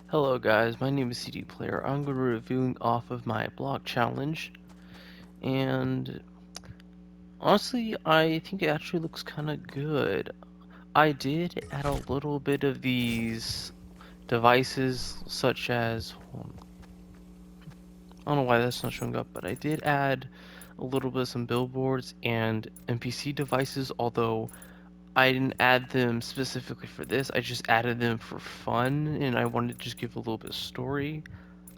Hello guys, my name is CD Player. I'm going to be reviewing off of my block challenge, and honestly, I think it actually looks kind of good. I did add a little bit of these devices, such as, I don't know why that's not showing up, but I did add a little bit of some billboards and NPC devices, although I didn't add them specifically for this. I just added them for fun, and I wanted to just give a little bit of story.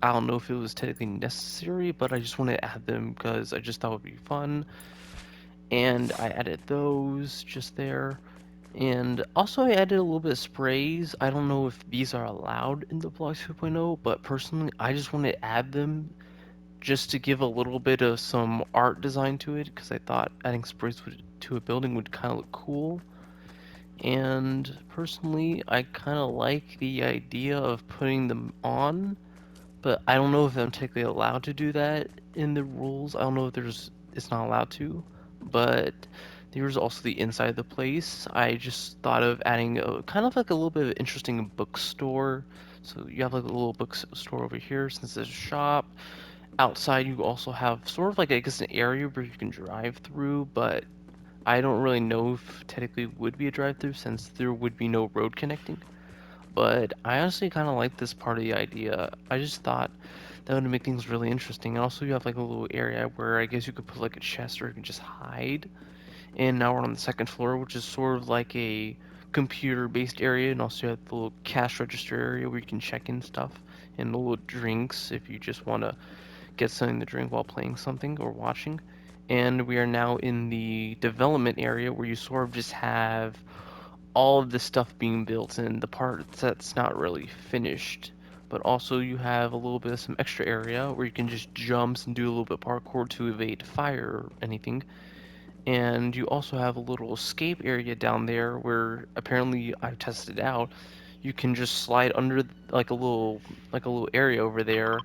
I don't know if it was technically necessary, but I just wanted to add them because I just thought it would be fun. And I added those just there. And also I added a little bit of sprays. I don't know if these are allowed in the Block 2.0, but personally I just wanted to add them just to give a little bit of some art design to it because I thought adding sprays to a building would kind of look cool. And personally, I kind of like the idea of putting them on, but I don't know if I'm technically allowed to do that in the rules. I don't know if it's not allowed to, but there's also the inside of the place. I just thought of adding a kind of like a little bit of an interesting bookstore. So you have like a little bookstore over here since there's a shop. Outside you also have sort of like I guess an area where you can drive through, but I don't really know if technically would be a drive-through since there would be no road connecting. But I honestly kind of like this part of the idea. I just thought that would make things really interesting. And also, you have like a little area where I guess you could put like a chest or you can just hide. And now we're on the second floor, which is sort of like a computer-based area. And also, you have the little cash register area where you can check in stuff and the little drinks if you just want to get something to drink while playing something or watching. And we are now in the development area where you sort of just have all of this stuff being built in, the part that's not really finished. But also you have a little bit of some extra area where you can just jumps and do a little bit of parkour to evade fire or anything. And you also have a little escape area down there where apparently I've tested out. You can just slide under like a little area over there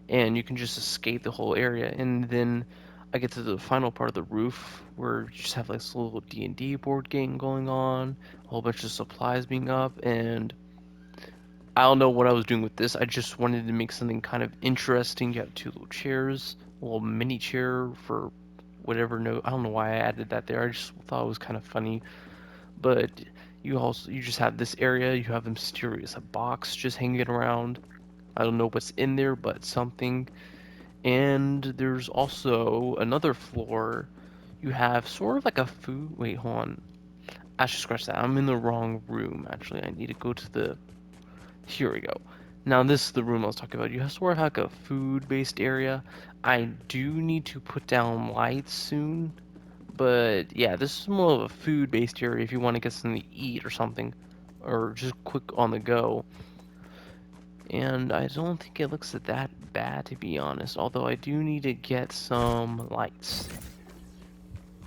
and you can just escape the whole area. And then I get to the final part of the roof where you just have like this little D&D board game going on, a whole bunch of supplies being up, and I don't know what I was doing with this. I just wanted to make something kind of interesting. You have two little chairs, a little mini chair for whatever no I don't know why I added that there. I just thought it was kind of funny. But you just have this area, you have a mysterious box just hanging around. I don't know what's in there, but something. And there's also another floor. You have sort of like a food. Wait, hold on. I should scratch that. I'm in the wrong room, actually. I need to go to the. Here we go. Now, this is the room I was talking about. You have sort of like a food based area. I do need to put down lights soon. But yeah, this is more of a food based area if you want to get something to eat or something. Or just quick on the go. And I don't think it looks that bad to be honest, although I do need to get some lights.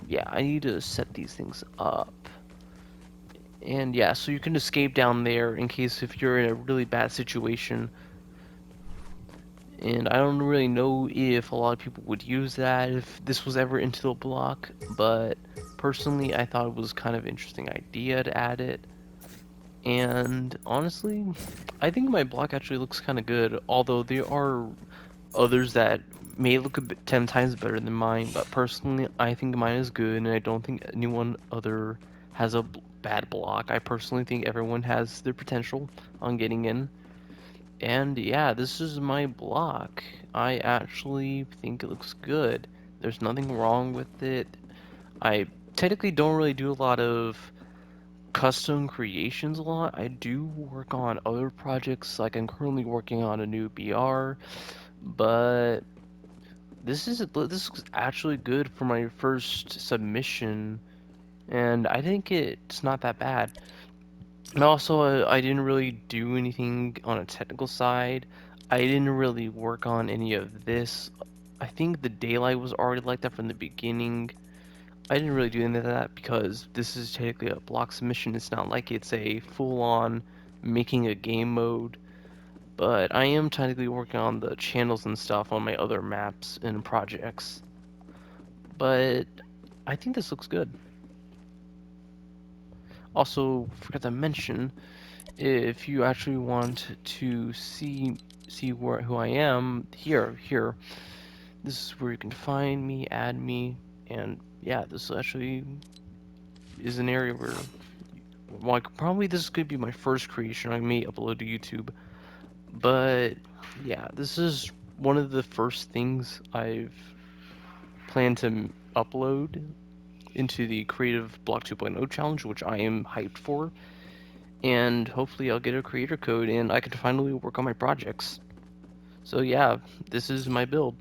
Yeah, I need to set these things up. And yeah, so you can escape down there in case if you're in a really bad situation. And I don't really know if a lot of people would use that if this was ever into the block, but personally I thought it was kind of interesting idea to add it. And honestly, I think my block actually looks kind of good, although there are others that may look a bit 10 times better than mine, but personally, I think mine is good, and I don't think anyone other has a bad block. I personally think everyone has their potential on getting in. And yeah, this is my block. I actually think it looks good. There's nothing wrong with it. I technically don't really do a lot of custom creations a lot. I do work on other projects, like I'm currently working on a new BR, but this is actually good for my first submission, and I think it's not that bad. And also, I didn't really do anything on a technical side. I didn't really work on any of this. I think the daylight was already like that from the beginning. I didn't really do any of that because this is technically a block submission. It's not like it's a full-on making a game mode. But I am technically working on the channels and stuff on my other maps and projects. But I think this looks good. Also, forgot to mention, if you actually want to see who I am, here, this is where you can find me, add me, and yeah, this actually is an area where, like, probably this could be my first creation I may upload to YouTube. But yeah, this is one of the first things I've planned to upload into the Creative Block 2.0 challenge, which I am hyped for. And hopefully I'll get a creator code and I can finally work on my projects. So yeah, this is my build.